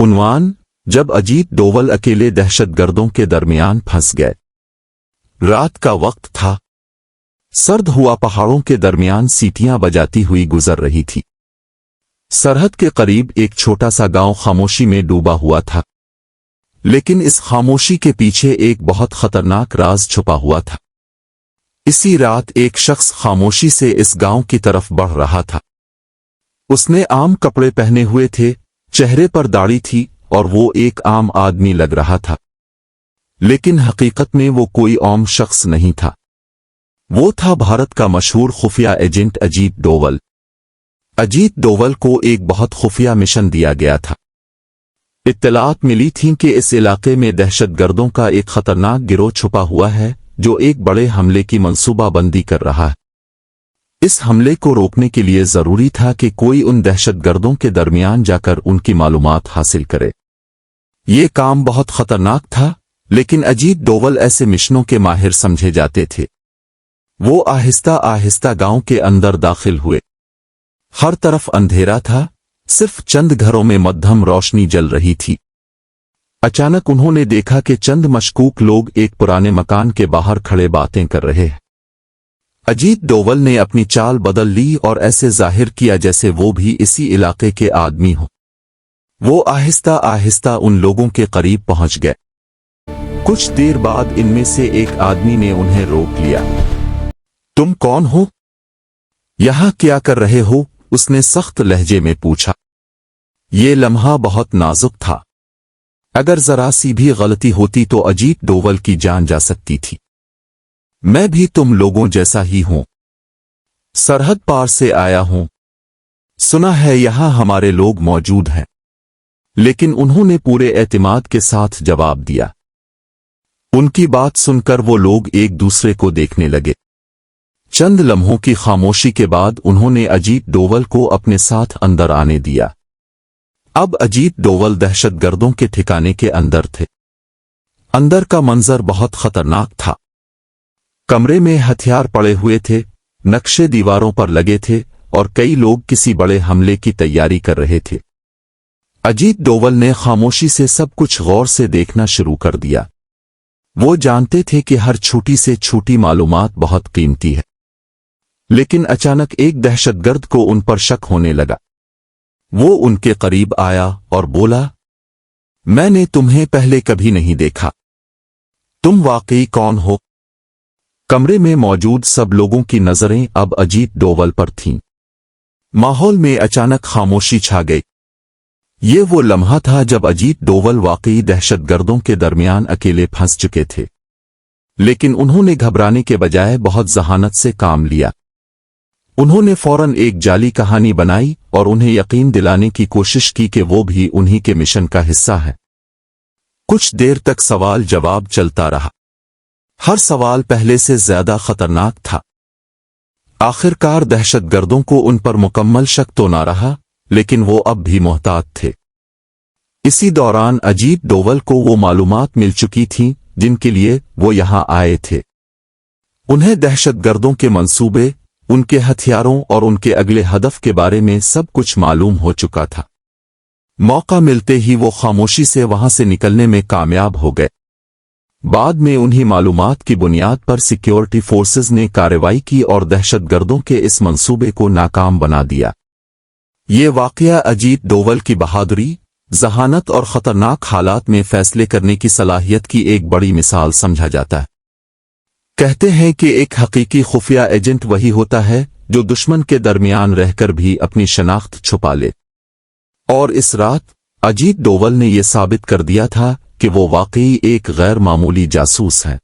عنوان: جب اجیت ڈوول اکیلے دہشت گردوں کے درمیان پھنس گئے۔ رات کا وقت تھا، سرد ہوا پہاڑوں کے درمیان سیٹیاں بجاتی ہوئی گزر رہی تھی۔ سرحد کے قریب ایک چھوٹا سا گاؤں خاموشی میں ڈوبا ہوا تھا، لیکن اس خاموشی کے پیچھے ایک بہت خطرناک راز چھپا ہوا تھا۔ اسی رات ایک شخص خاموشی سے اس گاؤں کی طرف بڑھ رہا تھا۔ اس نے عام کپڑے پہنے ہوئے تھے، چہرے پر داڑھی تھی اور وہ ایک عام آدمی لگ رہا تھا، لیکن حقیقت میں وہ کوئی عام شخص نہیں تھا۔ وہ تھا بھارت کا مشہور خفیہ agent Ajit dual. Ajit dual کو ایک بہت خفیہ مشن دیا گیا تھا۔ اطلاعات ملی تھیں کہ اس علاقے میں دہشت گردوں کا ایک خطرناک گروہ چھپا ہوا ہے جو ایک بڑے حملے کی منصوبہ بندی کر رہا ہے۔ اس حملے کو روکنے کے لیے ضروری تھا کہ کوئی ان دہشت گردوں کے درمیان جا کر ان کی معلومات حاصل کرے۔ یہ کام بہت خطرناک تھا، لیکن اجیت ڈوول ایسے مشنوں کے ماہر سمجھے جاتے تھے۔ وہ آہستہ آہستہ گاؤں کے اندر داخل ہوئے۔ ہر طرف اندھیرا تھا، صرف چند گھروں میں مدھم روشنی جل رہی تھی۔ اچانک انہوں نے دیکھا کہ چند مشکوک لوگ ایک پرانے مکان کے باہر کھڑے باتیں کر رہے ہیں۔ اجیت ڈوول نے اپنی چال بدل لی اور ایسے ظاہر کیا جیسے وہ بھی اسی علاقے کے آدمی ہوں۔ وہ آہستہ آہستہ ان لوگوں کے قریب پہنچ گئے۔ کچھ دیر بعد ان میں سے ایک آدمی نے انہیں روک لیا۔ تم کون ہو؟ یہاں کیا کر رہے ہو؟ اس نے سخت لہجے میں پوچھا۔ یہ لمحہ بہت نازک تھا۔ اگر ذرا سی بھی غلطی ہوتی تو اجیت ڈوول کی جان جا سکتی تھی۔ میں بھی تم لوگوں جیسا ہی ہوں، سرحد پار سے آیا ہوں۔ سنا ہے یہاں ہمارے لوگ موجود ہیں۔ لیکن انہوں نے پورے اعتماد کے ساتھ جواب دیا۔ ان کی بات سن کر وہ لوگ ایک دوسرے کو دیکھنے لگے۔ چند لمحوں کی خاموشی کے بعد انہوں نے اجیت ڈوول کو اپنے ساتھ اندر آنے دیا۔ اب اجیت ڈوول دہشت گردوں کے ٹھکانے کے اندر تھے۔ اندر کا منظر بہت خطرناک تھا۔ کمرے میں ہتھیار پڑے ہوئے تھے، نقشے دیواروں پر لگے تھے اور کئی لوگ کسی بڑے حملے کی تیاری کر رہے تھے۔ اجیت ڈوول نے خاموشی سے سب کچھ غور سے دیکھنا شروع کر دیا۔ وہ جانتے تھے کہ ہر چھوٹی سے چھوٹی معلومات بہت قیمتی ہے، لیکن اچانک ایک دہشت گرد کو ان پر شک ہونے لگا۔ وہ ان کے قریب آیا اور بولا، میں نے تمہیں پہلے کبھی نہیں دیکھا، تم واقعی کون ہو؟ کمرے میں موجود سب لوگوں کی نظریں اب اجیت ڈوول پر تھیں۔ ماحول میں اچانک خاموشی چھا گئی۔ یہ وہ لمحہ تھا جب اجیت ڈوول واقعی دہشت گردوں کے درمیان اکیلے پھنس چکے تھے، لیکن انہوں نے گھبرانے کے بجائے بہت ذہانت سے کام لیا۔ انہوں نے فوراً ایک جعلی کہانی بنائی اور انہیں یقین دلانے کی کوشش کی کہ وہ بھی انہی کے مشن کا حصہ ہے۔ کچھ دیر تک سوال جواب چلتا رہا۔ ہر سوال پہلے سے زیادہ خطرناک تھا۔ آخر کار دہشت گردوں کو ان پر مکمل شک تو نہ رہا، لیکن وہ اب بھی محتاط تھے۔ اسی دوران اجیت ڈوول کو وہ معلومات مل چکی تھیں جن کے لیے وہ یہاں آئے تھے۔ انہیں دہشت گردوں کے منصوبے، ان کے ہتھیاروں اور ان کے اگلے ہدف کے بارے میں سب کچھ معلوم ہو چکا تھا۔ موقع ملتے ہی وہ خاموشی سے وہاں سے نکلنے میں کامیاب ہو گئے۔ بعد میں انہی معلومات کی بنیاد پر سیکیورٹی فورسز نے کارروائی کی اور دہشت گردوں کے اس منصوبے کو ناکام بنا دیا۔ یہ واقعہ اجیت ڈوول کی بہادری، ذہانت اور خطرناک حالات میں فیصلے کرنے کی صلاحیت کی ایک بڑی مثال سمجھا جاتا ہے۔ کہتے ہیں کہ ایک حقیقی خفیہ ایجنٹ وہی ہوتا ہے جو دشمن کے درمیان رہ کر بھی اپنی شناخت چھپا لے۔ اور اس رات اجیت ڈوول نے یہ ثابت کر دیا تھا کہ وہ واقعی ایک غیر معمولی جاسوس ہے۔